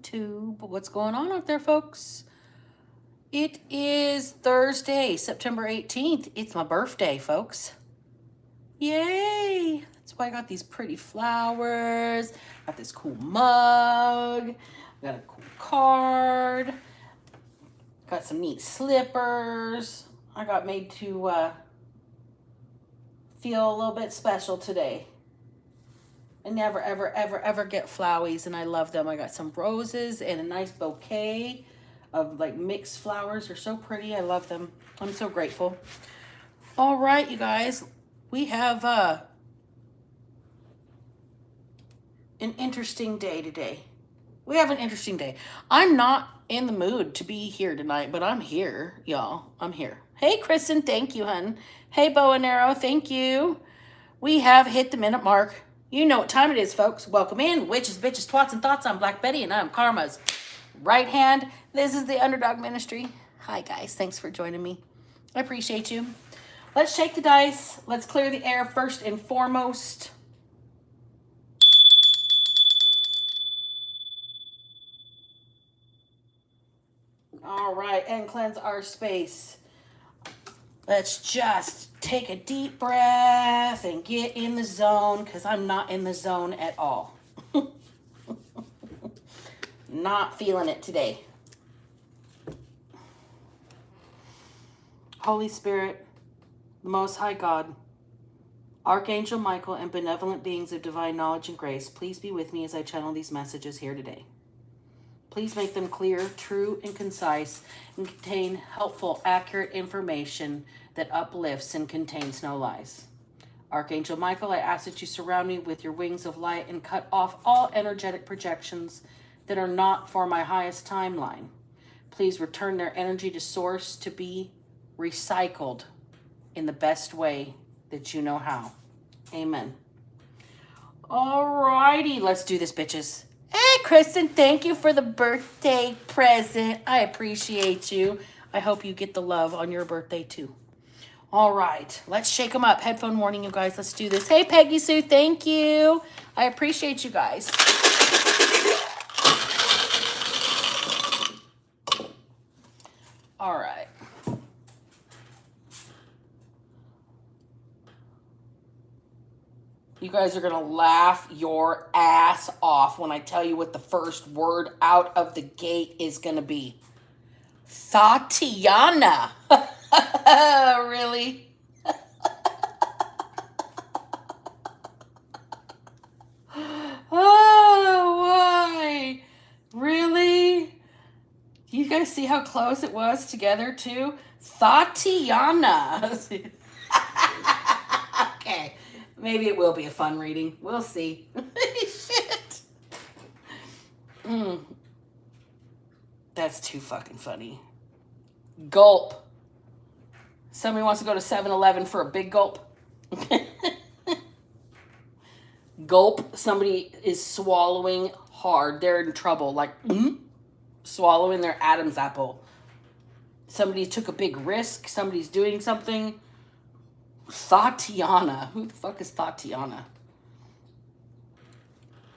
YouTube. What's going on out there, folks? It is Thursday, September 18th. It's my birthday, folks. Yay! That's why I got these pretty flowers. Got this cool mug. Got a cool card. Got some neat slippers. I got made to feel a little bit special today. I never, ever, ever, ever get flowers, and I love them. I got some roses and a nice bouquet of like mixed flowers. They're so pretty. I love them. I'm so grateful. All right, you guys. We have an interesting day today. We have an interesting day. I'm not in the mood to be here tonight, but I'm here, y'all. I'm here. Hey, Kristen, thank you, hun. Hey, Bow and Arrow, thank you. We have hit the minute mark. You know what time it is, folks. Welcome in, witches, bitches, twats, and thoughts. I'm Black Betty, and I'm Karma's right hand. This is the Underdog Ministry. Hi, guys. Thanks for joining me. I appreciate you. Let's shake the dice. Let's clear the air first and foremost. All right, and cleanse our space. Let's just take a deep breath and get in the zone, because I'm not in the zone at all. Not feeling it today. Holy Spirit, the Most High God, Archangel Michael, and benevolent beings of divine knowledge and grace, please be with me as I channel these messages here today. Please make them clear, true, and concise, and contain helpful, accurate information that uplifts and contains no lies. Archangel Michael, I ask that you surround me with your wings of light and cut off all energetic projections that are not for my highest timeline. Please return their energy to source to be recycled in the best way that you know how. Amen. Alrighty, let's do this, bitches. Hey, Kristen, thank you for the birthday present. I appreciate you. I hope you get the love on your birthday, too. All right, let's shake them up. Headphone warning, you guys. Let's do this. Hey, Peggy Sue, thank you. I appreciate you guys. All right. You guys are going to laugh your ass off when I tell you what the first word out of the gate is going to be. Thotiana. Really? Oh, why? Really? You guys see how close it was together, too? Thotiana. Okay. Maybe it will be a fun reading. We'll see. Shit. That's too fucking funny. Gulp. Somebody wants to go to 7-Eleven for a big gulp. Gulp. Somebody is swallowing hard. They're in trouble. Like, swallowing their Adam's apple. Somebody took a big risk. Somebody's doing something. Thotiana. Who the fuck is Thotiana?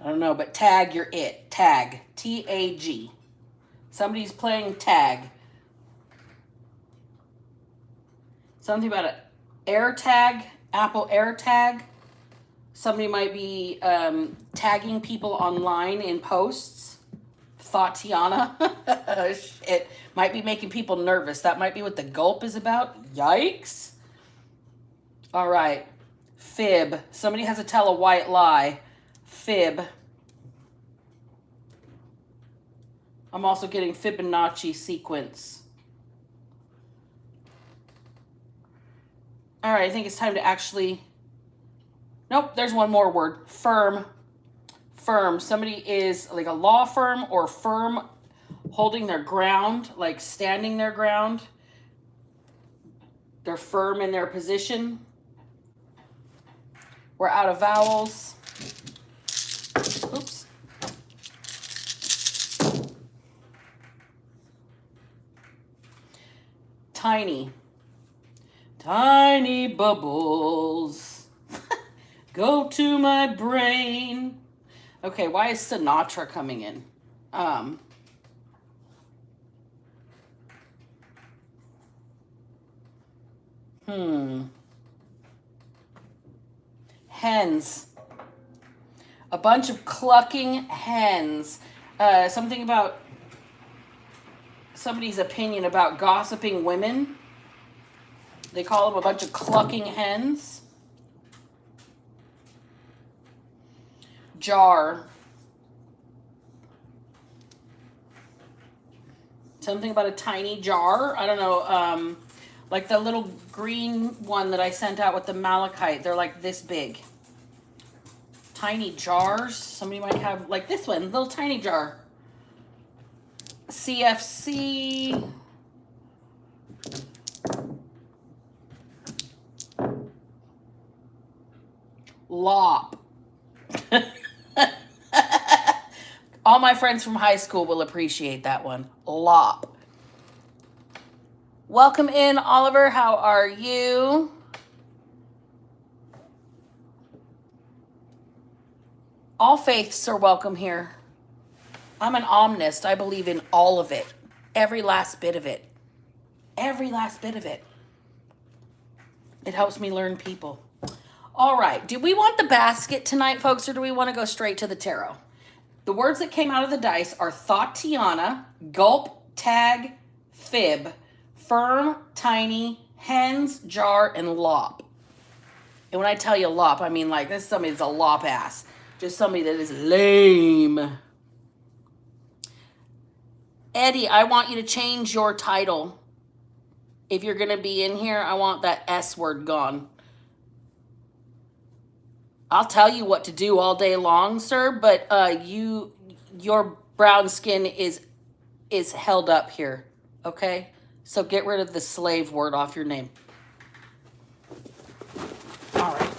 I don't know, but tag, you're it. Tag. T-A-G. Somebody's playing tag. Something about an air tag. Apple air tag. Somebody might be tagging people online in posts. Thotiana. It might be making people nervous. That might be what the gulp is about. Yikes. All right. Fib. Somebody has to tell a white lie. Fib. I'm also getting Fibonacci sequence. All right. I think it's time to actually... Nope. There's one more word. Firm. Firm. Somebody is like a law firm or firm holding their ground, like standing their ground. They're firm in their position. We're out of vowels. Oops. Tiny. Tiny bubbles go to my brain. Okay, why is Sinatra coming in? Um, Hens. A bunch of clucking hens. Something about somebody's opinion about gossiping women. They call them a bunch of clucking hens. Jar. Something about a tiny jar. I don't know. Like the little green one that I sent out with the malachite. They're like this big. Tiny jars. Somebody might have like this one. Little tiny jar. CFC. Lop. All my friends from high school will appreciate that one. Lop. Welcome in, Oliver. How are you? All faiths are welcome here. I'm an omnist. I believe in all of it. Every last bit of it. Every last bit of it. It helps me learn people. All right. Do we want the basket tonight, folks, or do we want to go straight to the tarot? The words that came out of the dice are Thotiana, gulp, tag, fib, firm, tiny, hens, jar, and lop. And when I tell you lop, I mean like this is somebody that's a lop ass. Just somebody that is lame. Eddie, I want you to change your title. If you're going to be in here, I want that S word gone. I'll tell you what to do all day long, sir, but your brown skin is held up here, okay? So get rid of the slave word off your name. All right.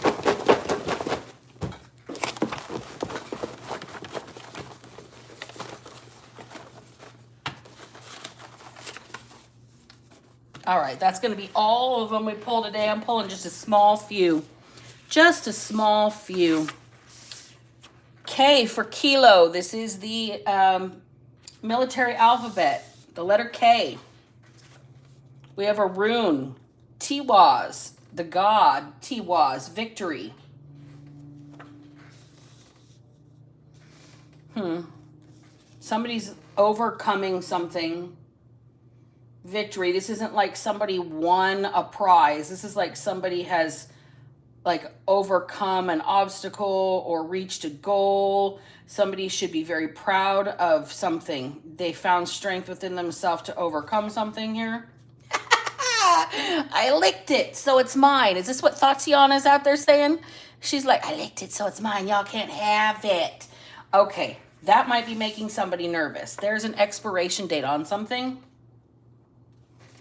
All right, that's going to be all of them we pull today. I'm pulling just a small few. Just a small few. K for kilo. This is the military alphabet. The letter K. We have a rune. Tiwaz. The god. Tiwaz. Victory. Somebody's overcoming something. Victory. This isn't like somebody won a prize. This is like somebody has like overcome an obstacle or reached a goal. Somebody should be very proud of something. They found strength within themselves to overcome something here. I licked it, so it's mine. Is this what Thotiana is out there saying? She's like, I licked it, so it's mine. Y'all can't have it. Okay, that might be making somebody nervous. There's an expiration date on something.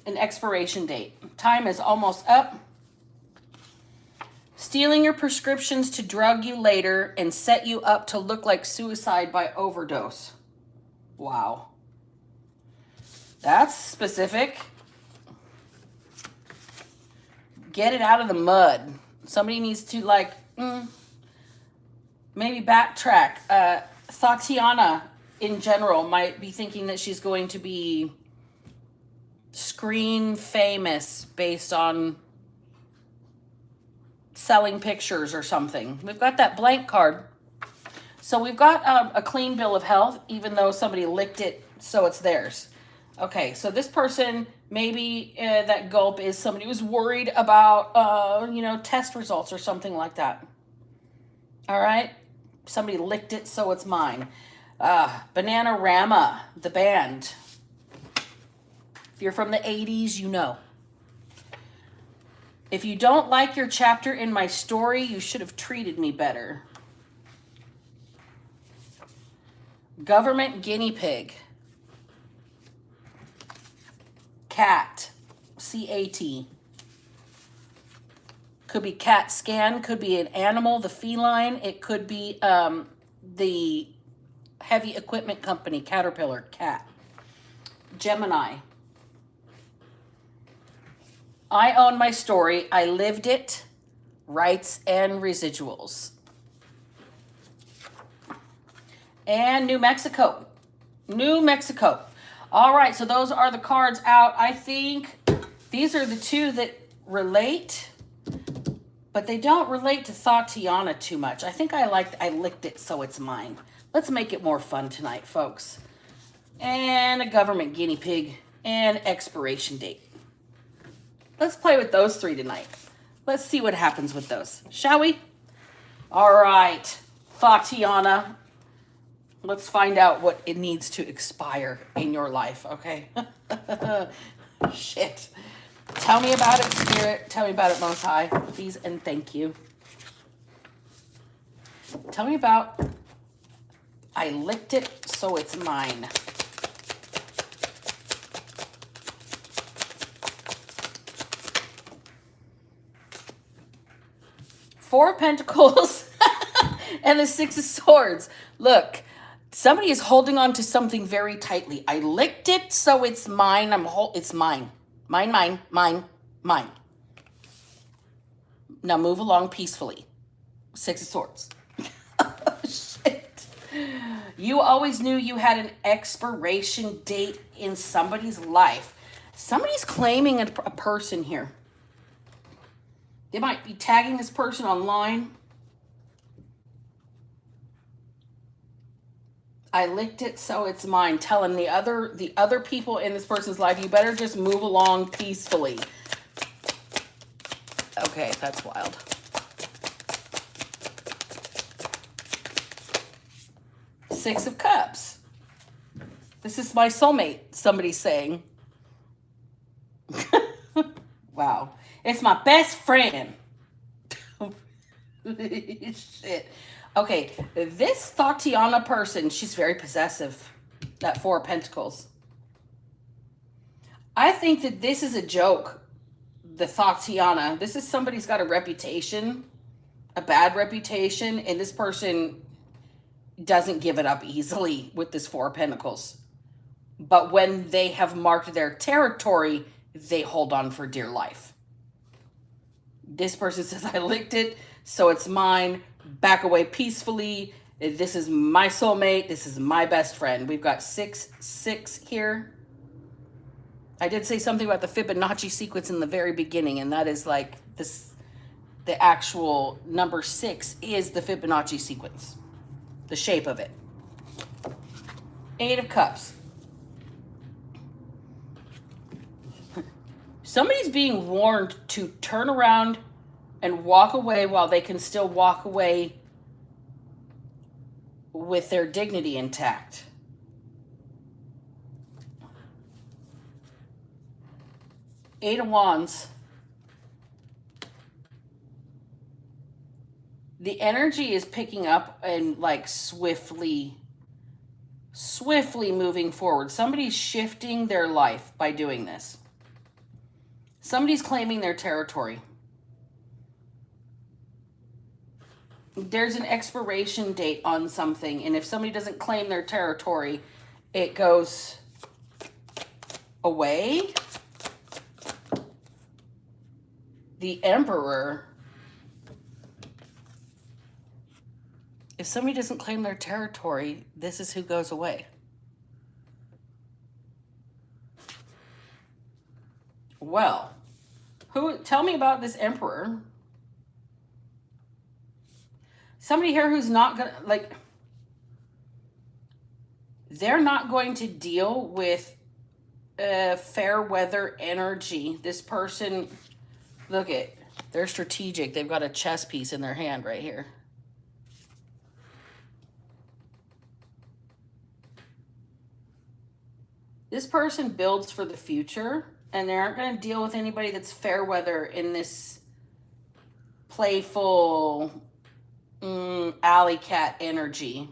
An expiration date. Time is almost up. Stealing your prescriptions to drug you later and set you up to look like suicide by overdose. Wow. That's specific. Get it out of the mud. Somebody needs to like, maybe backtrack. Thotiana in general might be thinking that she's going to be screen famous based on selling pictures or something. We've got that blank card. So we've got a clean bill of health, even though somebody licked it, so it's theirs. Okay, so this person, maybe that gulp is somebody who's worried about, test results or something like that. All right? Somebody licked it, so it's mine. Bananarama, the band. If you're from the 80s, you know. If you don't like your chapter in my story, you should have treated me better. Government guinea pig. Cat. C-A-T. Could be cat scan. Could be an animal, the feline. It could be the heavy equipment company, Caterpillar, cat. Gemini. I own my story. I lived it. Rights and residuals. And New Mexico. New Mexico. All right, so those are the cards out. I think these are the two that relate, but they don't relate to Thotiana too much. I think I licked it, so it's mine. Let's make it more fun tonight, folks. And a government guinea pig and expiration date. Let's play with those three tonight. Let's see what happens with those, shall we? All right, Thotiana. Let's find out what it needs to expire in your life, okay? Shit. Tell me about it, Spirit. Tell me about it, Most High. Please and thank you. Tell me about I licked it, so it's mine. Four of Pentacles and the Six of Swords. Look, somebody is holding on to something very tightly. I licked it, so it's mine. It's mine. Mine, mine, mine, mine. Now move along peacefully. Six of Swords. Shit. You always knew you had an expiration date in somebody's life. Somebody's claiming a person here. They might be tagging this person online. I licked it, so it's mine. Telling the other people in this person's life, you better just move along peacefully. Okay, that's wild. Six of Cups. This is my soulmate, somebody's saying. Wow. It's my best friend. Shit. Okay, this Thotiana person, she's very possessive. That Four of Pentacles. I think that this is a joke. The Thotiana. This is somebody's got a reputation. A bad reputation. And this person doesn't give it up easily with this Four of Pentacles. But when they have marked their territory, they hold on for dear life. This person says, I licked it, so it's mine. Back away peacefully. This is my soulmate. This is my best friend. We've got 6 here. I did say something about the Fibonacci sequence in the very beginning, and that is like this. The actual number 6 is the Fibonacci sequence. The shape of it. 8 of Cups. Somebody's being warned to turn around and walk away while they can still walk away with their dignity intact. Eight of Wands. The energy is picking up and like swiftly moving forward. Somebody's shifting their life by doing this. Somebody's claiming their territory. There's an expiration date on something, and if somebody doesn't claim their territory, it goes away. The Emperor. If somebody doesn't claim their territory, this is who goes away. Well, tell me about this Emperor. Somebody here who's not gonna, like, they're not going to deal with fair weather energy. This person, look it, they're strategic. They've got a chess piece in their hand right here. This person builds for the future, and they aren't going to deal with anybody that's fair weather in this playful alley cat energy.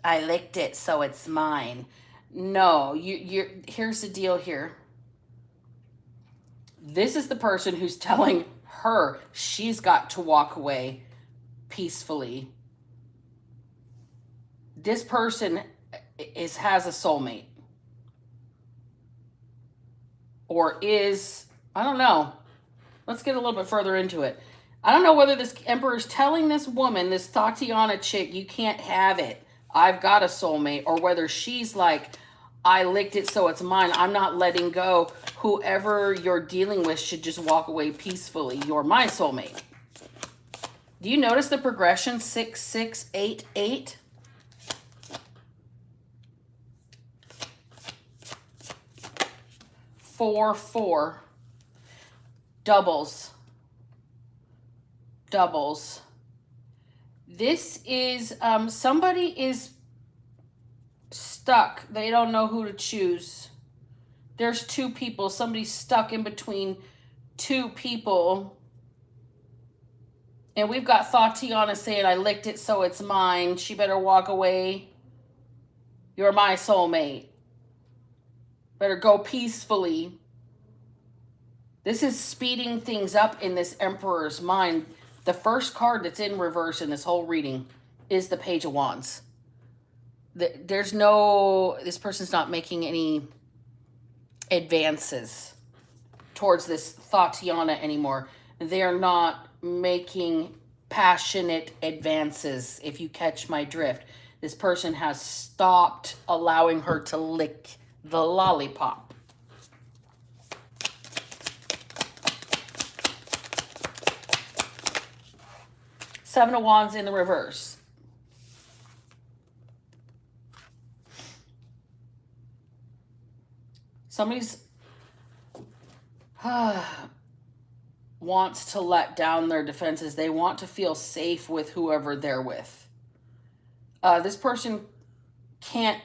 I licked it, so it's mine. No, here's the deal here. This is the person who's telling her she's got to walk away peacefully. This person has a soulmate. Or is, I don't know. Let's get a little bit further into it. I don't know whether this Emperor is telling this woman, this Thotiana chick, you can't have it. I've got a soulmate, or whether she's like, I licked it so it's mine, I'm not letting go. Whoever you're dealing with should just walk away peacefully. You're my soulmate. Do you notice the progression? 6, 6, 8, 8? Four, 4. Doubles. Doubles. This is, somebody is stuck. They don't know who to choose. There's 2 people. Somebody's stuck in between 2 people. And we've got Thotiana saying, I licked it so it's mine. She better walk away. You're my soulmate. Better go peacefully. This is speeding things up in this Emperor's mind. The first card that's in reverse in this whole reading is the Page of Wands. There's no, this person's not making any advances towards this Thotiana anymore. They're not making passionate advances, if you catch my drift. This person has stopped allowing her to lick the lollipop. Seven of Wands in the reverse. Somebody's wants to let down their defenses. They want to feel safe with whoever they're with. This person can't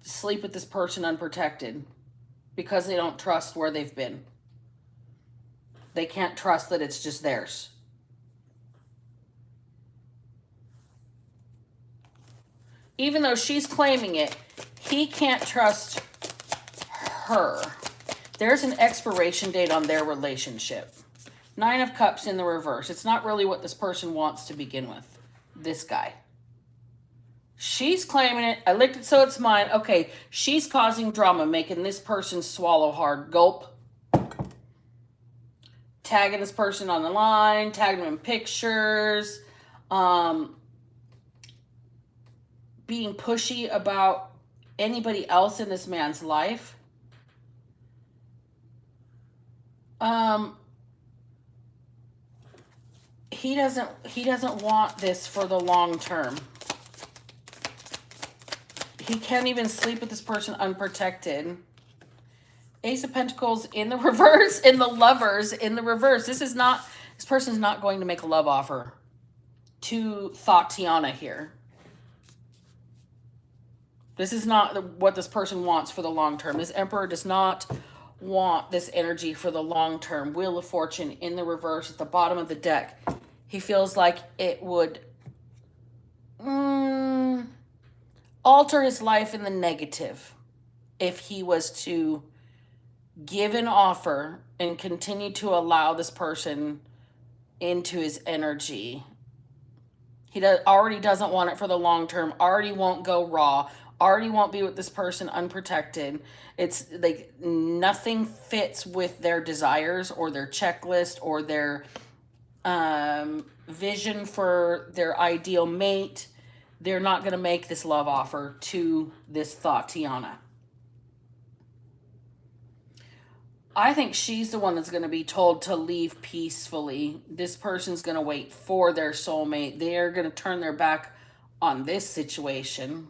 sleep with this person unprotected because they don't trust where they've been. They can't trust that it's just theirs. Even though she's claiming it, he can't trust her. There's an expiration date on their relationship. 9 of Cups in the reverse. It's not really what this person wants to begin with. This guy. She's claiming it. I licked it so it's mine. Okay, she's causing drama, making this person swallow hard. Gulp. Tagging this person on the line. Tagging them in pictures. Being pushy about anybody else in this man's life. He doesn't want this for the long term. He can't even sleep with this person unprotected. Ace of Pentacles in the reverse, and the Lovers in the reverse. This person's not going to make a love offer to Thotiana here. This is not what this person wants for the long term. This Emperor does not want this energy for the long term. Wheel of Fortune in the reverse at the bottom of the deck. He feels like it would alter his life in the negative if he was to give an offer and continue to allow this person into his energy. He already doesn't want it for the long term, already won't go raw, already won't be with this person unprotected. It's like nothing fits with their desires or their checklist or their vision for their ideal mate. They're not going to make this love offer to this Thotiana. I think she's the one that's going to be told to leave peacefully. This person's going to wait for their soulmate. They're going to turn their back on this situation.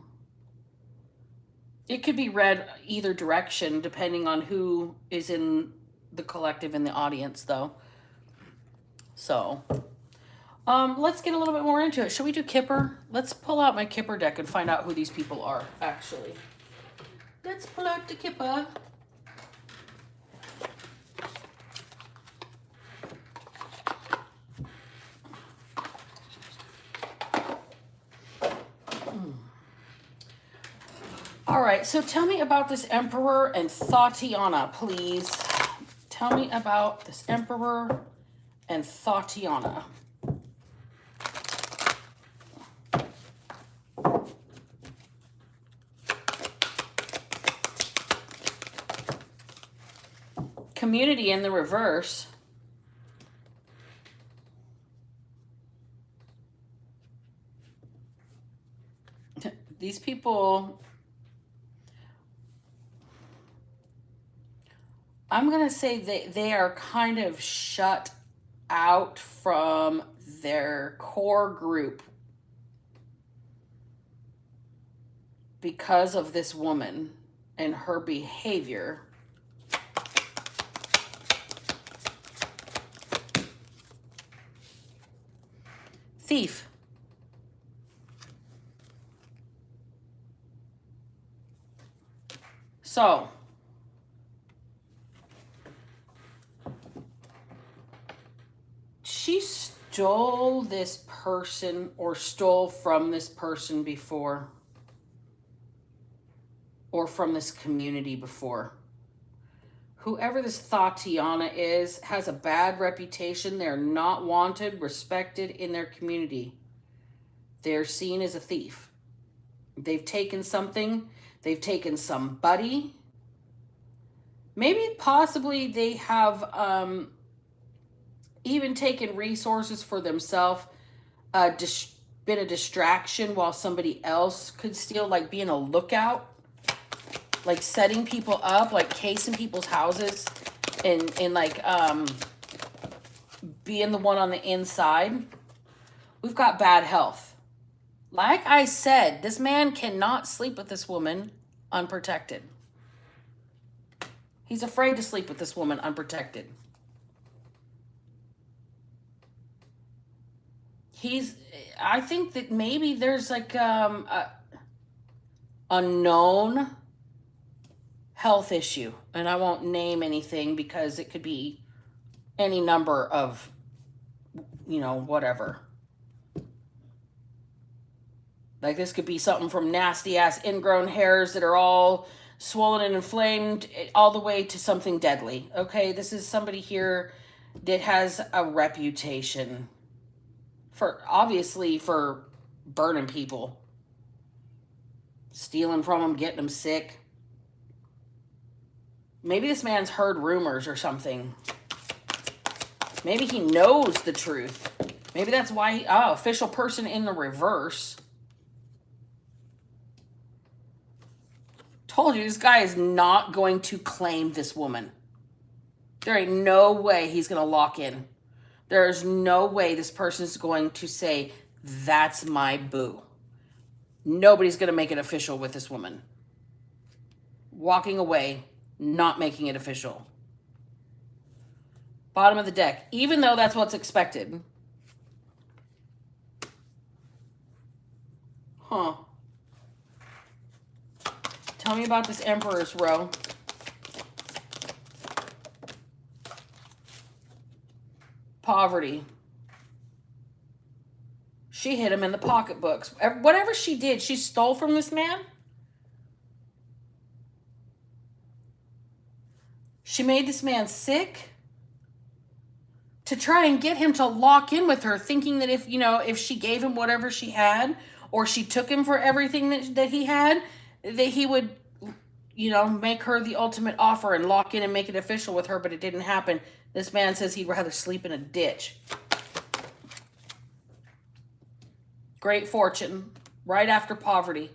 It could be read either direction depending on who is in the collective in the audience, though. So, let's get a little bit more into it. Should we do Kipper? Let's pull out my Kipper deck and find out who these people are, actually. Let's pull out the Kipper. All right, so tell me about this Emperor and Thotiana, please. Tell me about this Emperor and Thotiana. Community in the reverse. These people, I'm going to say they are kind of shut out from their core group because of this woman and her behavior. Thief. So, she stole this person or stole from this person before, or from this community before. Whoever this Thotiana is has a bad reputation. They're not wanted, respected in their community. They're seen as a thief. They've taken something. They've taken somebody. Maybe possibly they have even taken resources for themselves, been a distraction while somebody else could steal, like being a lookout, like setting people up, like casing people's houses, and like being the one on the inside. We've got bad health. Like I said, this man cannot sleep with this woman unprotected. He's afraid to sleep with this woman unprotected. I think that maybe there's like a known health issue. And I won't name anything because it could be any number of, whatever. Like this could be something from nasty ass ingrown hairs that are all swollen and inflamed all the way to something deadly. Okay, this is somebody here that has a reputation for burning people, stealing from them, getting them sick. Maybe this man's heard rumors or something. Maybe he knows the truth. Maybe that's why official person in the reverse. Told you, this guy is not going to claim this woman. There ain't no way he's going to lock in. There's no way this person's going to say, that's my boo. Nobody's going to make it official with this woman. Walking away, not making it official. Bottom of the deck, even though that's what's expected. Huh. Tell me about this Emperor's Row. Poverty. She hid him in the pocketbooks. Whatever she did, she stole from this man. She made this man sick to try and get him to lock in with her, thinking that if she gave him whatever she had, or she took him for everything that he had, that he would, make her the ultimate offer and lock in and make it official with her, but it didn't happen. This man says he'd rather sleep in a ditch. Great fortune, right after poverty.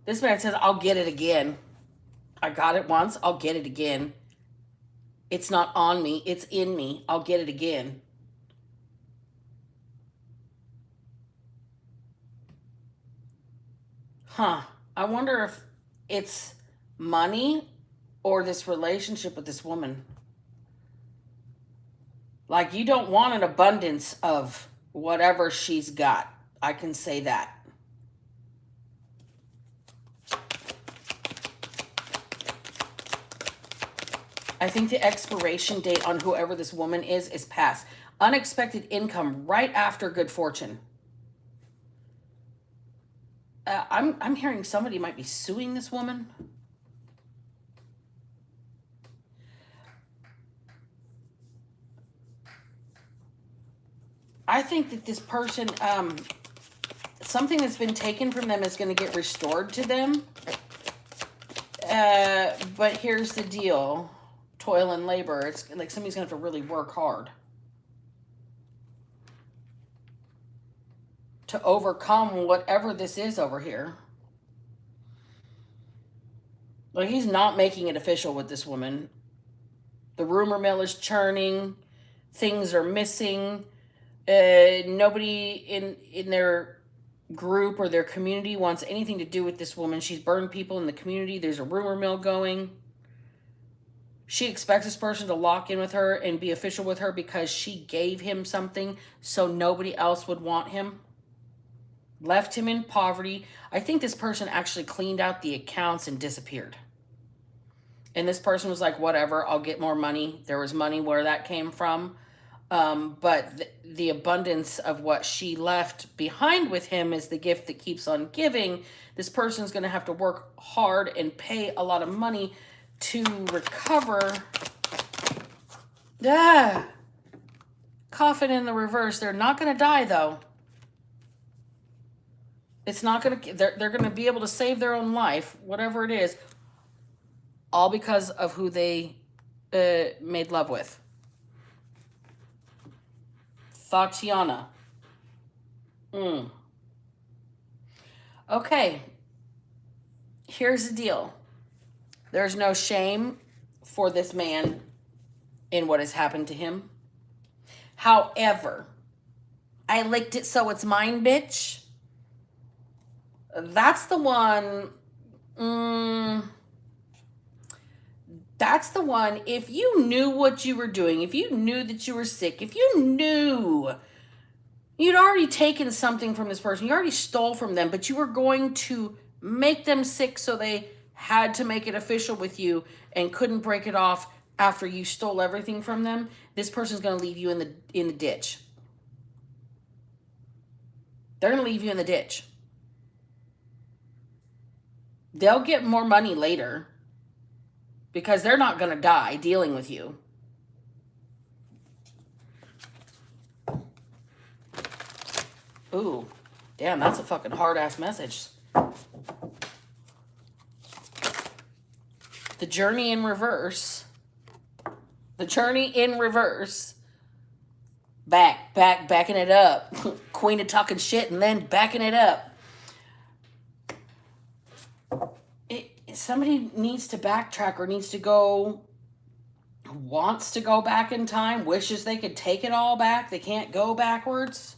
This man says, I'll get it again. I got it once, I'll get it again. It's not on me, it's in me. I'll get it again. Huh. I wonder if it's money or this relationship with this woman. Like, you don't want an abundance of whatever she's got. I can say that. I think the expiration date on whoever this woman is past. Unexpected income right after good fortune. I'm hearing somebody might be suing this woman. I think that this person, something that's been taken from them is going to get restored to them. But here's the deal. Toil and labor. It's like somebody's going to have to really work hard. to overcome whatever this is over here. Like, he's not making it official with this woman. The rumor mill is churning. Things are missing. Nobody in their group or their community wants anything to do with this woman. She's burned people in the community. There's a rumor mill going. She expects this person to lock in with her and be official with her because she gave him something so nobody else would want him. Left him in poverty. I think this person actually cleaned out the accounts and disappeared. And this person was like, whatever, I'll get more money. There was money where that came from. But the abundance of what she left behind with him is the gift that keeps on giving. This person's going to have to work hard and pay a lot of money to recover. Coffin in the reverse. They're not going to die, though. It's not going to, they're going to be able to save their own life, whatever it is, all because of who they made love with. Thotiana. Okay. Here's the deal. There's no shame for this man in what has happened to him. However, I licked it so it's mine, bitch. That's the one. That's the one. If you knew what you were doing, if you knew that you were sick, if you knew you'd already taken something from this person, you already stole from them, but you were going to make them sick so they had to make it official with you and couldn't break it off after you stole everything from them, this person's going to leave you in the ditch. They're going to leave you in the ditch. They'll get more money later because they're not going to die dealing with you. Ooh, damn, that's a fucking hard-ass message. The journey in reverse. The journey in reverse. Backing it up. Queen of talking shit and then backing it up. Somebody needs to backtrack or needs to go, wants to go back in time, wishes they could take it all back. They can't go backwards.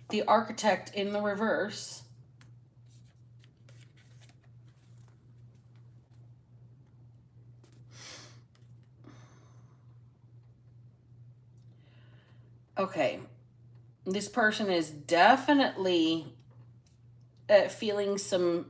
The Architect in the reverse. Okay. This person is definitely feeling some...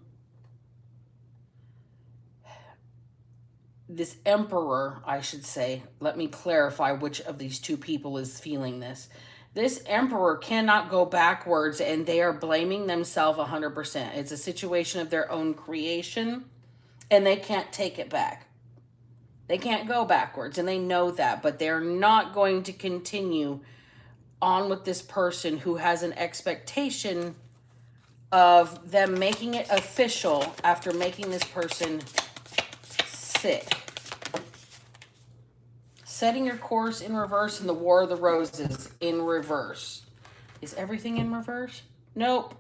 This Emperor, I should say. Let me clarify which of these two people is feeling this. This Emperor cannot go backwards, and they are blaming themselves 100%. It's a situation of their own creation, and they can't take it back. They can't go backwards, and they know that, but they're not going to continue on with this person who has an expectation of them making it official after making this person sick. Setting your course in reverse in the War of the Roses in reverse. Is everything in reverse? Nope.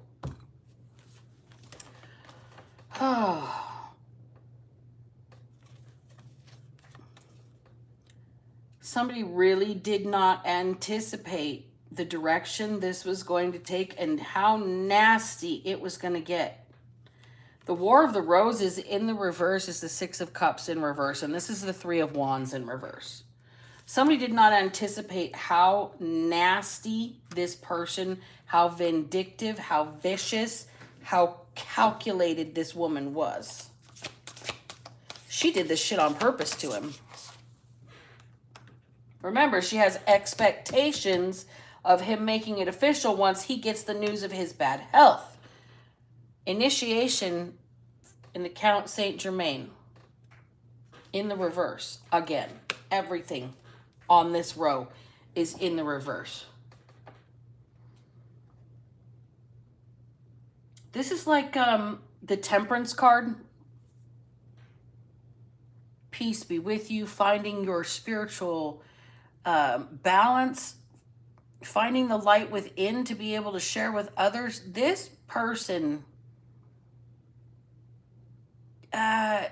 Somebody really did not anticipate the direction this was going to take and how nasty it was going to get. The War of the Roses in the reverse is the Six of Cups in reverse, and this is the Three of Wands in reverse. Somebody did not anticipate how nasty this person, how vindictive, how vicious, how calculated this woman was. She did this shit on purpose to him. Remember, she has expectations of him making it official once he gets the news of his bad health. Initiation in the Count Saint Germain. In the reverse. Again, everything on this row is in the reverse. This is like the Temperance card. Peace be with you. Finding your spiritual balance, finding the light within to be able to share with others. This person, they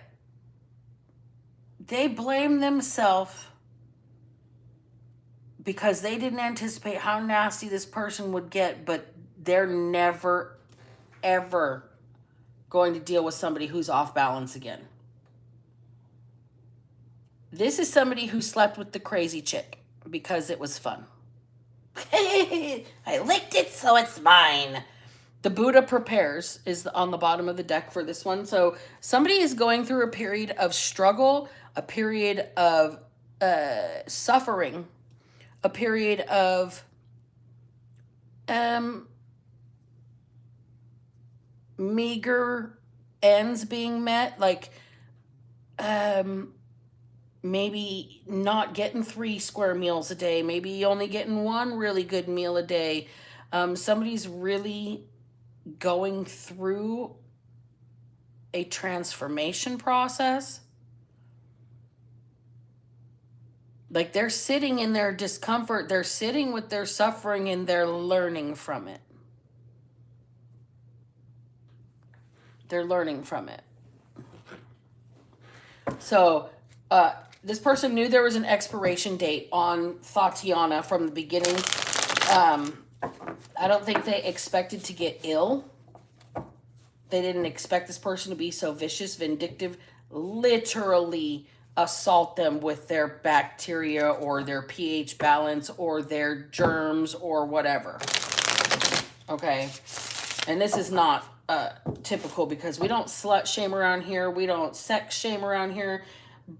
blame themselves because they didn't anticipate how nasty this person would get, but they're never, ever going to deal with somebody who's off balance again. This is somebody who slept with the crazy chick because it was fun. I licked it, so it's mine. The Buddha prepares is on the bottom of the deck for this one. So somebody is going through a period of struggle, a period of suffering, a period of meager ends being met, like maybe not getting 3 square meals a day, maybe only getting 1 really good meal a day. Somebody's really going through a transformation process. Like they're sitting in their discomfort, they're sitting with their suffering, and they're learning from it. They're learning from it. So, this person knew there was an expiration date on Thotiana from the beginning. I don't think they expected to get ill. They didn't expect this person to be so vicious, vindictive, literally assault them with their bacteria or their pH balance or their germs or whatever. Okay? And this is not typical because we don't slut shame around here. We don't sex shame around here.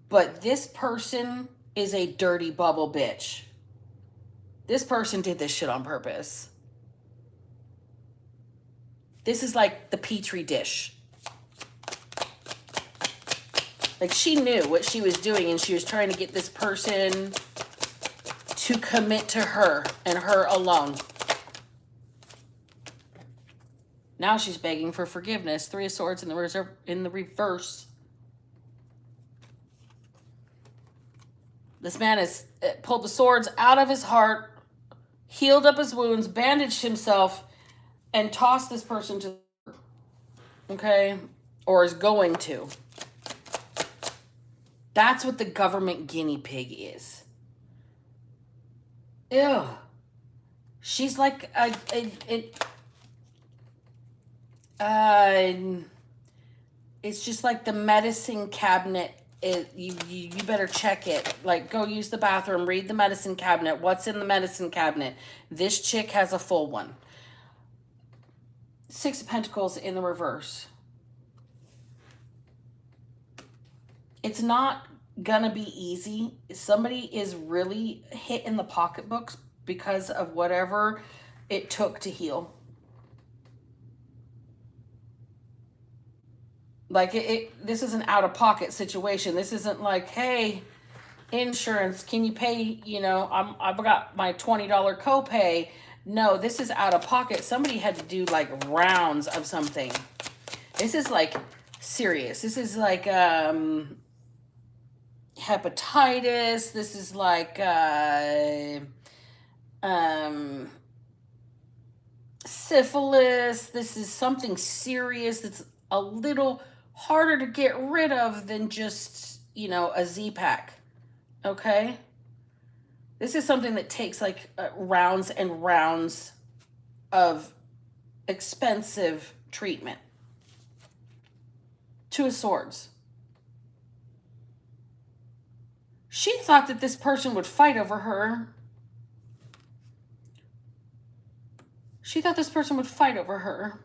But this person is a dirty bubble bitch. This person did this shit on purpose. This is like the Petri dish. Like she knew what she was doing and she was trying to get this person to commit to her and her alone. Now she's begging for forgiveness. 3 of Swords in the reverse. This man has pulled the swords out of his heart, healed up his wounds, bandaged himself, and tossed this person to the earth. Okay? Or is going to. That's what the government guinea pig is. Ew. She's like it's just like the medicine cabinet. You better check it. Like, go use the bathroom, read the medicine cabinet. What's in the medicine cabinet? This chick has a full one. 6 of Pentacles in the reverse. It's not gonna be easy. Somebody is really hit in the pocketbooks because of whatever it took to heal. Like this is an out-of-pocket situation. This isn't like, hey, insurance, can you pay, I've got my $20 copay. No, this is out of pocket. Somebody had to do like rounds of something. This is like serious. This is like hepatitis. This is like syphilis. This is something serious that's a little harder to get rid of than just, a Z-Pack. Okay? This is something that takes like rounds and rounds of expensive treatment. 2 of Swords. She thought that this person would fight over her. She thought this person would fight over her.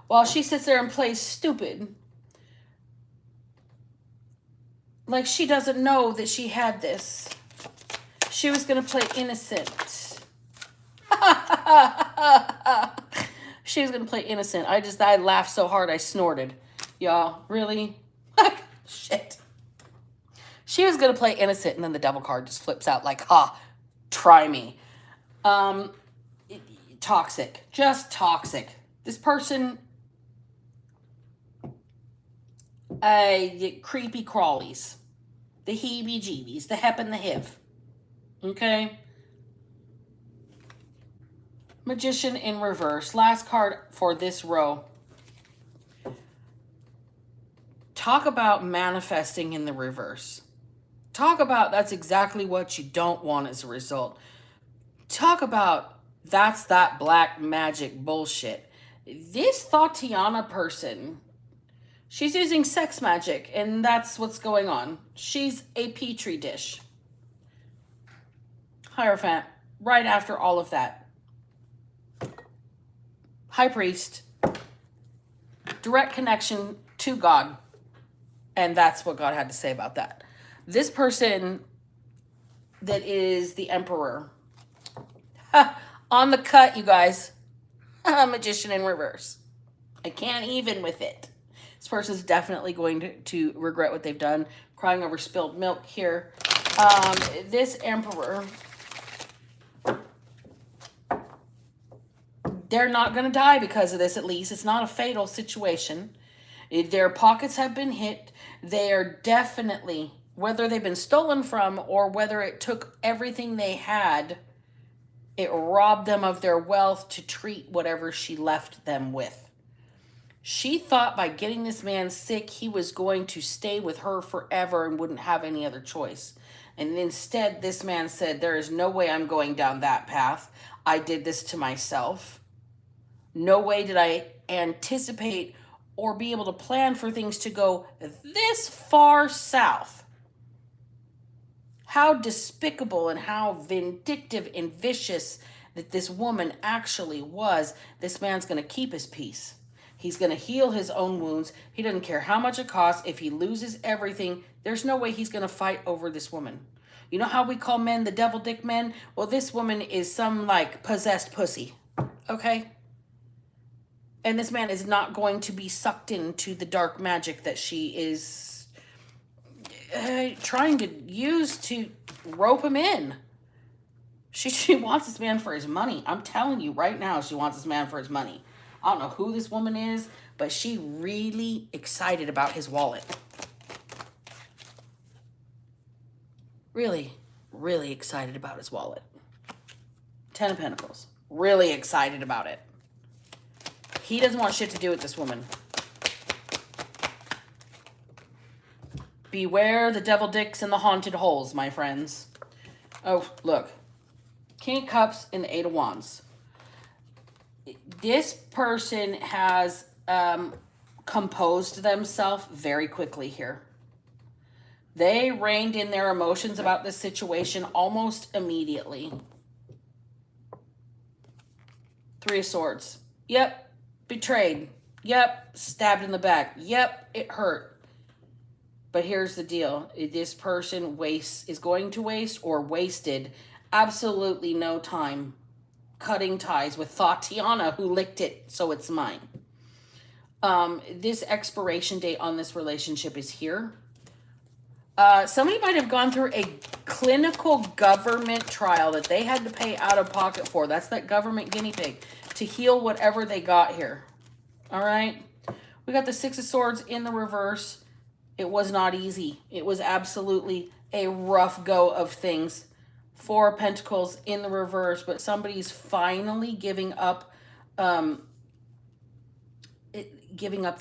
While she sits there and plays stupid. Like she doesn't know that she had this. She was going to play innocent. She was going to play innocent. I laughed so hard I snorted. Y'all, really? Shit. She was going to play innocent and then the devil card just flips out like, ha, try me. Toxic. Just toxic. This person, creepy crawlies. the heebie-jeebies, the hep and the hiv. Okay? Magician in reverse. Last card for this row. Talk about manifesting in the reverse. Talk about that's exactly what you don't want as a result. Talk about that's that black magic bullshit. This Thotiana person, she's using sex magic, and that's what's going on. She's a petri dish. Hierophant, right after all of that. High priest, direct connection to God. And that's what God had to say about that. This person that is the emperor. On the cut, you guys. Magician in reverse. I can't even with it. This person's definitely going to regret what they've done. Crying over spilled milk here. This emperor, they're not going to die because of this, at least. It's not a fatal situation. Their pockets have been hit. They are definitely, whether they've been stolen from or whether it took everything they had, it robbed them of their wealth to treat whatever she left them with. She thought by getting this man sick, he was going to stay with her forever and wouldn't have any other choice. And instead, this man said, there is no way I'm going down that path. I did this to myself. No way did I anticipate or be able to plan for things to go this far south. How despicable and how vindictive and vicious that this woman actually was. This man's going to keep his peace. He's going to heal his own wounds. He doesn't care how much it costs. If he loses everything, there's no way he's going to fight over this woman. You know how we call men the devil dick men? Well, this woman is some like possessed pussy. Okay? And this man is not going to be sucked into the dark magic that she is trying to use to rope him in. She wants this man for his money. I'm telling you right now, she wants this man for his money. I don't know who this woman is, but she really excited about his wallet. Really, really excited about his wallet. 10 of Pentacles. Really excited about it. He doesn't want shit to do with this woman. Beware the devil dicks and the haunted holes, my friends. Oh, look. King of Cups and the Eight of Wands. This person has composed themselves very quickly here. They reined in their emotions about this situation almost immediately. Three of Swords. Yep. Betrayed. Yep. Stabbed in the back. Yep. It hurt. But here's the deal. This person is going to waste or wasted absolutely no time cutting ties with Thotiana, who licked it, so it's mine. This expiration date on this relationship is here. Somebody might have gone through a clinical government trial that they had to pay out of pocket for. That's that government guinea pig to heal whatever they got here. All right. We got the Six of Swords in the reverse. It was not easy. It was absolutely a rough go of things. Four of Pentacles in the reverse, but somebody's finally giving up the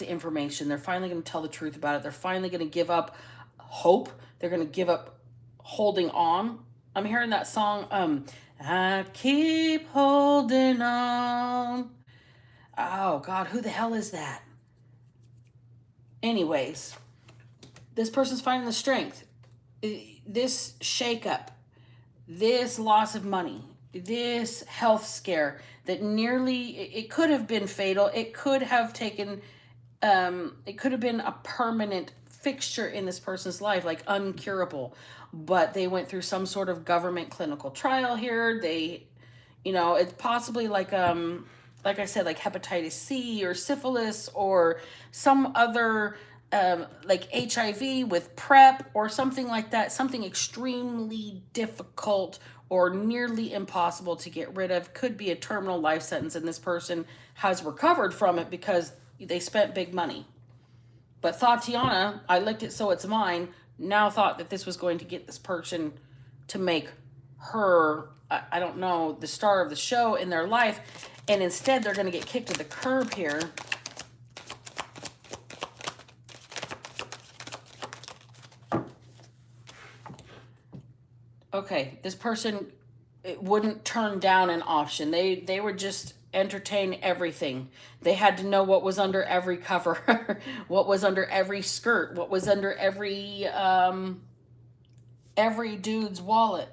information. They're finally going to tell the truth about it. They're finally going to give up hope. They're going to give up holding on. I'm hearing that song, I keep holding on. Oh, God, who the hell is that? Anyways, this person's finding the strength. This shakeup, this loss of money, this health scare that nearly, it could have been fatal. It could have taken, it could have been a permanent fixture in this person's life, like uncurable. But they went through some sort of government clinical trial here. They, it's possibly like I said, like hepatitis C or syphilis or some other like HIV with PrEP or something like that, something extremely difficult or nearly impossible to get rid of. Could be a terminal life sentence, and this person has recovered from it because they spent big money. But Thotiana, I licked it so it's mine, now thought that this was going to get this person to make her, I don't know, the star of the show in their life. And instead, they're going to get kicked to the curb here. Okay, this person, it wouldn't turn down an option. They would just entertain everything. They had to know what was under every cover, what was under every skirt, what was under every dude's wallet.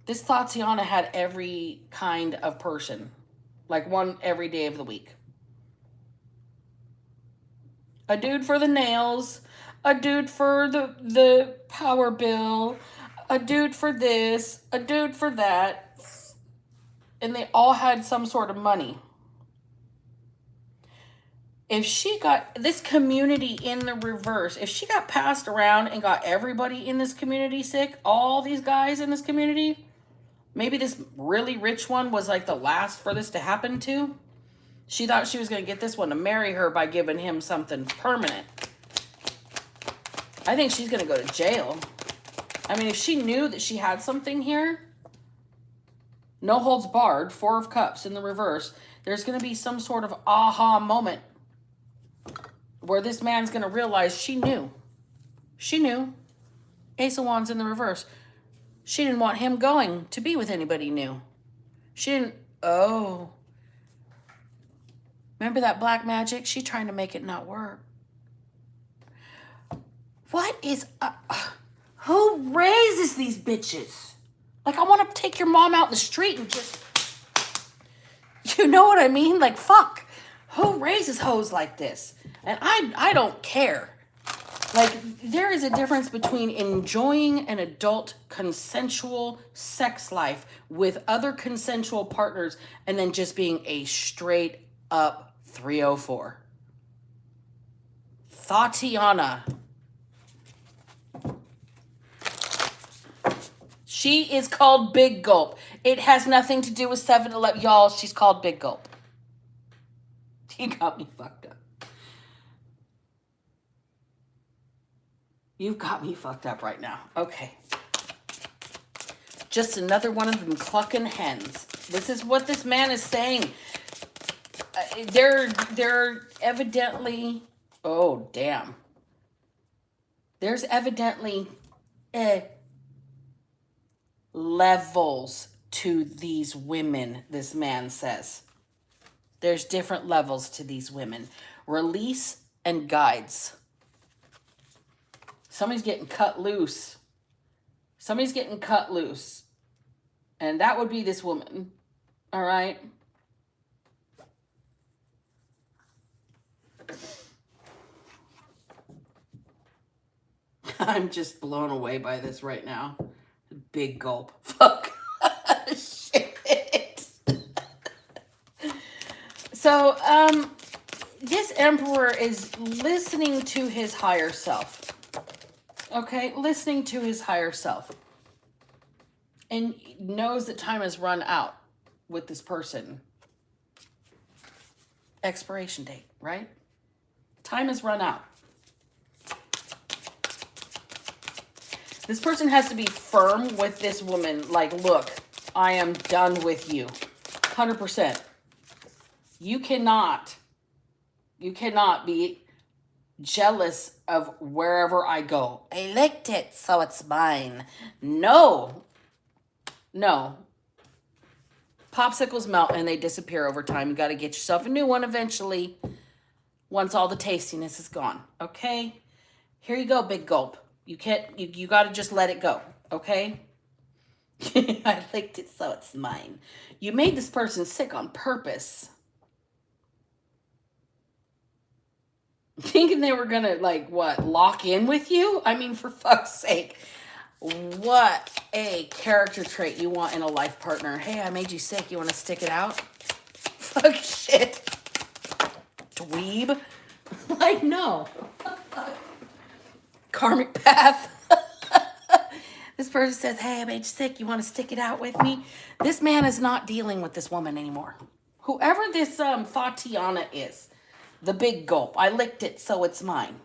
This Thotiana had every kind of person, like one every day of the week. A dude for the nails, a dude for the power bill, a dude for this, a dude for that. And they all had some sort of money. If she got this community in the reverse, if she got passed around and got everybody in this community sick, all these guys in this community, maybe this really rich one was like the last for this to happen to. She thought she was going to get this one to marry her by giving him something permanent. I think she's going to go to jail. I mean, if she knew that she had something here, no holds barred, 4 of Cups in the reverse, there's going to be some sort of aha moment where this man's going to realize she knew. She knew. Ace of Wands in the reverse. She didn't want him going to be with anybody new. She didn't, oh. Remember that black magic? She trying to make it not work. What is, who raises these bitches? Like, I want to take your mom out in the street and just, you know what I mean? Like, fuck. Who raises hoes like this? And I don't care. Like, there is a difference between enjoying an adult consensual sex life with other consensual partners and then just being a straight up 304. Thotiana. She is called Big Gulp. It has nothing to do with 7-Eleven. Y'all, she's called Big Gulp. You got me fucked up. You've got me fucked up right now. Okay. Just another one of them clucking hens. This is what this man is saying. They're evidently... Oh, damn. There's evidently... levels to these women, this man says. There's different levels to these women. Release and guides. Somebody's getting cut loose. Somebody's getting cut loose. And that would be this woman. All right? I'm just blown away by this right now. Big gulp. Fuck. Shit. So, this emperor is listening to his higher self. Okay? Listening to his higher self. And knows that time has run out with this person. Expiration date, right? Time has run out. This person has to be firm with this woman. Like, look, I am done with you. 100%. You cannot be jealous of wherever I go. I licked it, so it's mine. No. No. Popsicles melt and they disappear over time. You got to get yourself a new one eventually. Once all the tastiness is gone. Okay? Here you go, Big Gulp. You can't, you got to just let it go, okay? I licked it, so it's mine. You made this person sick on purpose. Thinking they were going to, like, what, lock in with you? I mean, for fuck's sake. What a character trait you want in a life partner. Hey, I made you sick. You want to stick it out? Fuck shit. Dweeb. Like, no. Karmic path. This person says, hey, I made you sick. You want to stick it out with me? This man is not dealing with this woman anymore. Whoever this Thotiana is, the Big Gulp. I licked it, so it's mine.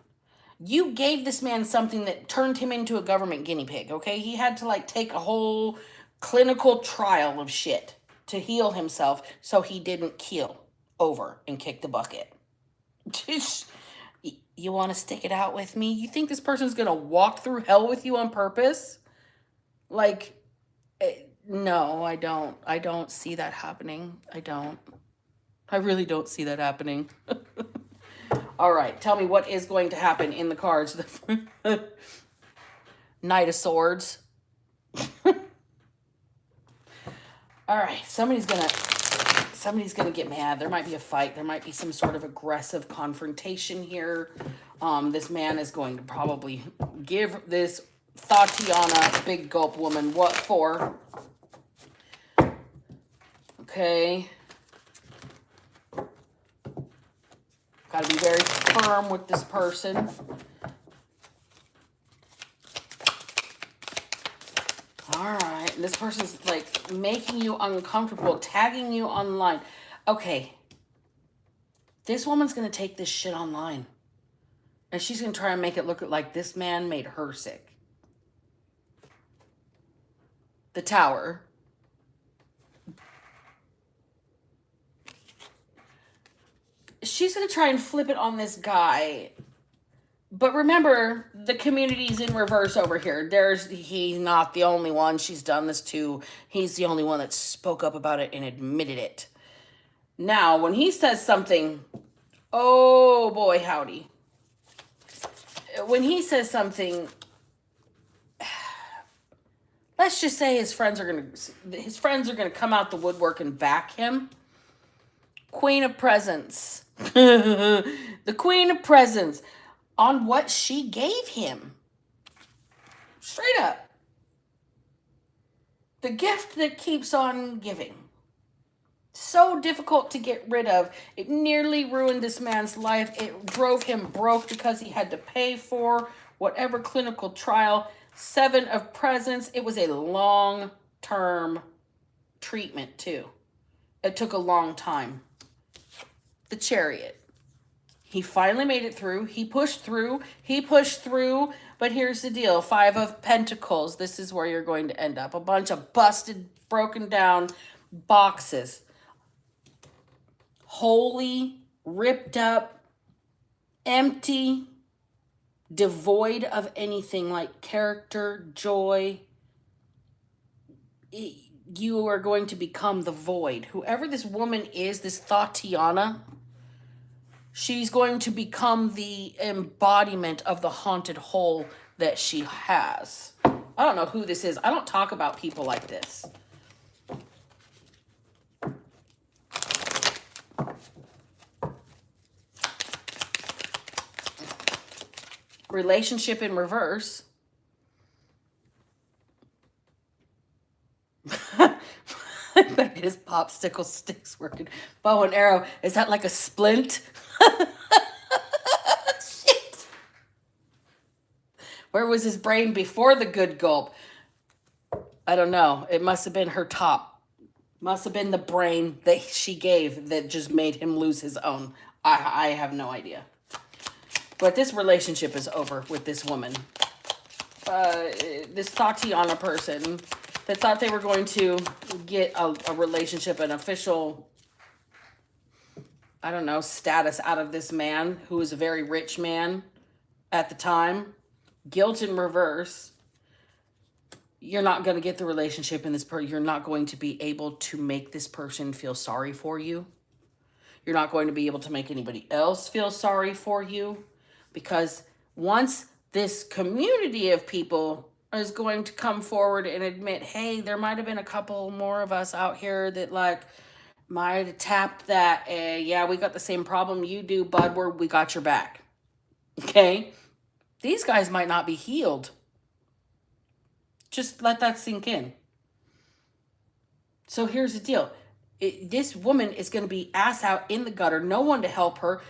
You gave this man something that turned him into a government guinea pig, okay? He had to like take a whole clinical trial of shit to heal himself so he didn't keel over and kick the bucket. You want to stick it out with me? You think this person's going to walk through hell with you on purpose? Like, no, I don't. I don't see that happening. I don't. I really don't see that happening. All right, tell me what is going to happen in the cards. Knight of Swords. All right, somebody's gonna get mad. There might be a fight. There might be some sort of aggressive confrontation here. This man is going to probably give this Thotiana, big gulp woman, what for? Okay. Got to be very firm with this person. All right. And this person's like making you uncomfortable, tagging you online. Okay. This woman's going to take this shit online. And she's going to try and make it look like this man made her sick. The Tower. She's going to try and flip it on this guy. But remember, the community's in reverse over here. He's not the only one. She's done this too. He's the only one that spoke up about it and admitted it. Now, when he says something, oh boy, howdy. When he says something, let's just say his friends are gonna come out the woodwork and back him. Queen of Presents. The Queen of Presents. On what she gave him. Straight up. The gift that keeps on giving. So difficult to get rid of. It nearly ruined this man's life. It drove him broke because he had to pay for whatever clinical trial. 7 of Presents. It was a long-term treatment too. It took a long time. The Chariot. He finally made it through. He pushed through. But here's the deal. 5 of Pentacles. This is where you're going to end up. A bunch of busted, broken down boxes. Wholly, ripped up, empty, devoid of anything like character, joy. You are going to become the void. Whoever this woman is, this Thotiana, she's going to become the embodiment of the haunted hole that she has. I don't know who this is. I don't talk about people like this. Relationship in reverse. I better get his popsicle sticks working. Bow and arrow. Is that like a splint? Shit. Where was his brain before the good gulp? I don't know. It must have been her top. Must have been the brain that she gave that just made him lose his own. I have no idea. But this relationship is over with this woman. This Thotiana person that thought they were going to get a relationship, an official, I don't know, status out of this man who was a very rich man at the time. Guilt in reverse. You're not going to get the relationship in this person. You're not going to be able to make this person feel sorry for you. You're not going to be able to make anybody else feel sorry for you. Because once this community of people is going to come forward and admit, hey, there might have been a couple more of us out here that like might have tapped that. Yeah, we got the same problem you do, bud. We got your back. Okay? These guys might not be healed. Just let that sink in. So here's the deal. This woman is going to be ass out in the gutter. No one to help her.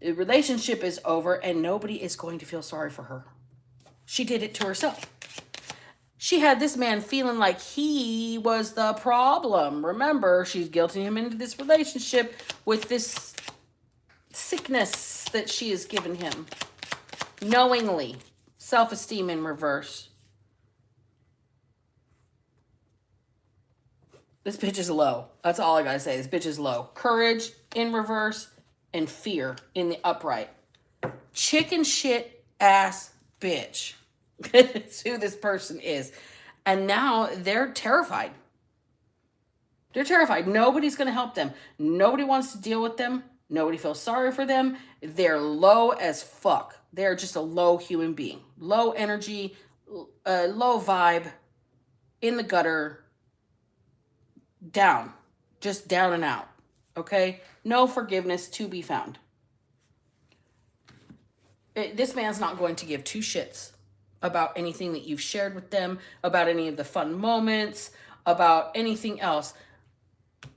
The relationship is over and nobody is going to feel sorry for her. She did it to herself. She had this man feeling like he was the problem. Remember, she's guilting him into this relationship with this sickness that she has given him. knowingly. Self-esteem in reverse. This bitch is low. That's all I gotta say. This bitch is low. Courage in reverse and fear in the upright. Chicken shit ass bitch. That's who this person is. And now they're terrified. They're terrified. Nobody's going to help them. Nobody wants to deal with them. Nobody feels sorry for them. They're low as fuck. They're just a low human being. Low energy, low vibe, in the gutter, down. Just down and out. Okay? No forgiveness to be found. This man's not going to give two shits about anything that you've shared with them, about any of the fun moments, about anything else.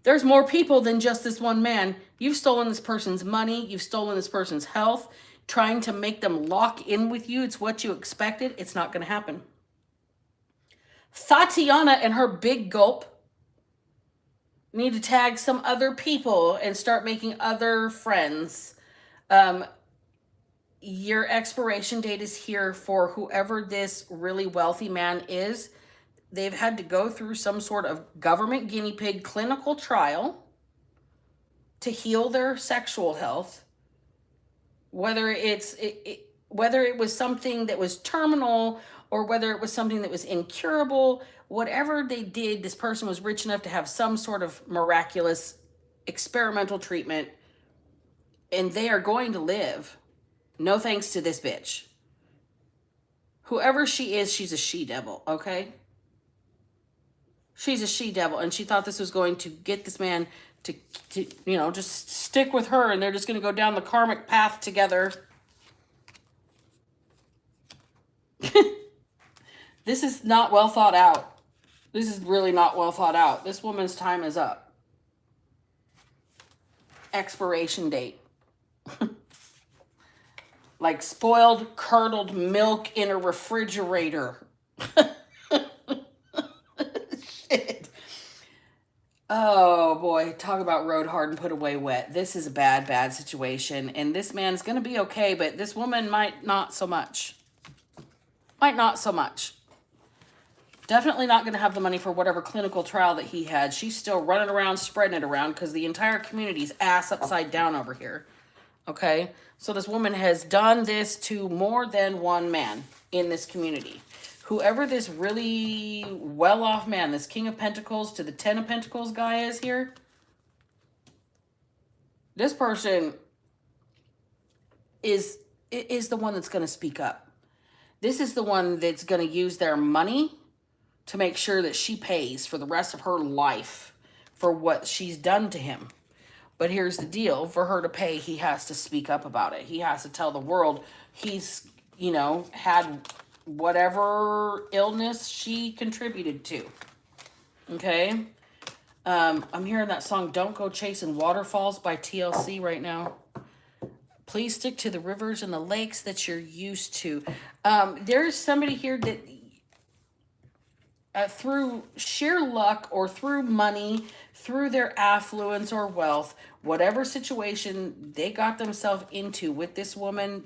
There's more people than just this one man. You've stolen this person's money. You've stolen this person's health. Trying to make them lock in with you. It's what you expected. It's not going to happen. Thotiana and her big gulp need to tag some other people and start making other friends. Your expiration date is here for whoever this really wealthy man is. They've had to go through some sort of government guinea pig clinical trial to heal their sexual health. Whether whether it was something that was terminal or whether it was something that was incurable, whatever they did, this person was rich enough to have some sort of miraculous experimental treatment, and they are going to live. No thanks to this bitch. Whoever she is, she's a she-devil, okay? She's a she-devil, and she thought this was going to get this man to just stick with her, and they're just going to go down the karmic path together. This is not well thought out. This is really not well thought out. This woman's time is up. Expiration date. Like spoiled, curdled milk in a refrigerator. Shit. Oh, boy. Talk about rode hard and put away wet. This is a bad, bad situation. And this man's going to be okay, but this woman might not so much. Might not so much. Definitely not going to have the money for whatever clinical trial that he had. She's still running around, spreading it around because the entire community's ass upside down over here. Okay? So this woman has done this to more than one man in this community. Whoever this really well-off man, this King of Pentacles to the Ten of Pentacles guy is here, this person is the one that's going to speak up. This is the one that's going to use their money to make sure that she pays for the rest of her life for what she's done to him. But here's the deal. For her to pay, he has to speak up about it. He has to tell the world he's, had whatever illness she contributed to. Okay? I'm hearing that song, Don't Go Chasing Waterfalls by TLC right now. Please stick to the rivers and the lakes that you're used to. There's somebody here that through sheer luck or through money, through their affluence or wealth, whatever situation they got themselves into with this woman,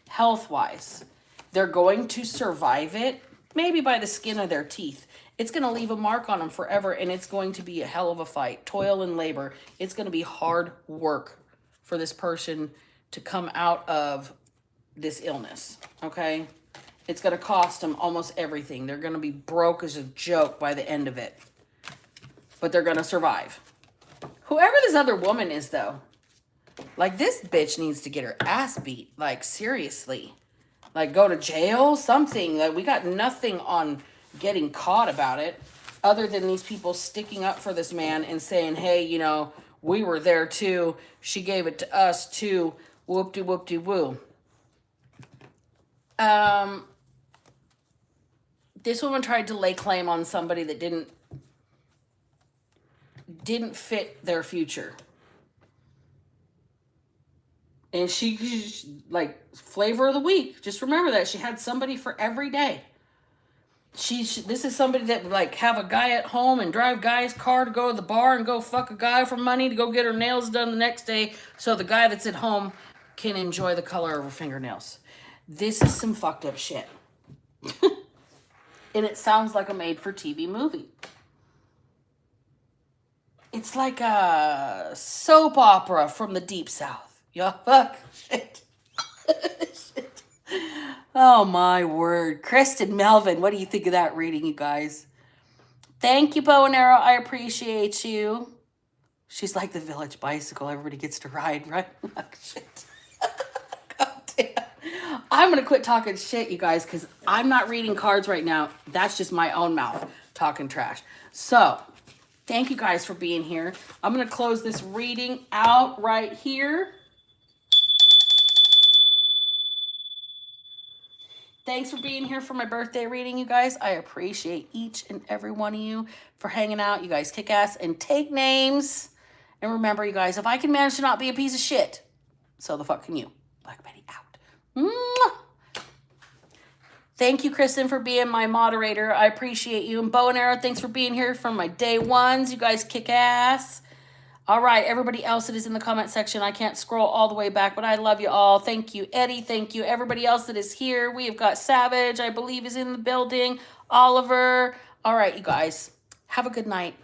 health-wise, they're going to survive it, maybe by the skin of their teeth. It's going to leave a mark on them forever, and it's going to be a hell of a fight. Toil and labor. It's going to be hard work for this person to come out of this illness, okay? It's going to cost them almost everything. They're going to be broke as a joke by the end of it. But they're going to survive. Whoever this other woman is, though, like, this bitch needs to get her ass beat. Like, seriously. Like, go to jail, something. Like, we got nothing on getting caught about it other than these people sticking up for this man and saying, hey, we were there, too. She gave it to us, too. Whoop-de-whoop-de-woo. This woman tried to lay claim on somebody that didn't fit their future. And she, like, flavor of the week. Just remember that. She had somebody for every day. This is somebody that would, like, have a guy at home and drive guy's car to go to the bar and go fuck a guy for money to go get her nails done the next day so the guy that's at home can enjoy the color of her fingernails. This is some fucked up shit. And it sounds like a made-for-TV movie. It's like a soap opera from the Deep South. Yeah, fuck. Shit. Shit. Oh, my word. Kristen Melvin, what do you think of that reading, you guys? Thank you, Bow and Arrow. I appreciate you. She's like the village bicycle. Everybody gets to ride, right? Oh, shit. God damn. I'm going to quit talking shit, you guys, because I'm not reading cards right now. That's just my own mouth talking trash. So, thank you guys for being here. I'm going to close this reading out right here. Thanks for being here for my birthday reading, you guys. I appreciate each and every one of you for hanging out. You guys kick ass and take names. And remember, you guys, if I can manage to not be a piece of shit, so the fuck can you. Black Betty out. Mwah! Thank you, Kristen, for being my moderator. I appreciate you. And Bow and Arrow, thanks for being here from my day ones. You guys kick ass. All right, everybody else that is in the comment section, I can't scroll all the way back, but I love you all. Thank you, Eddie. Thank you, everybody else that is here. We have got Savage, I believe, is in the building. Oliver. All right, you guys, have a good night.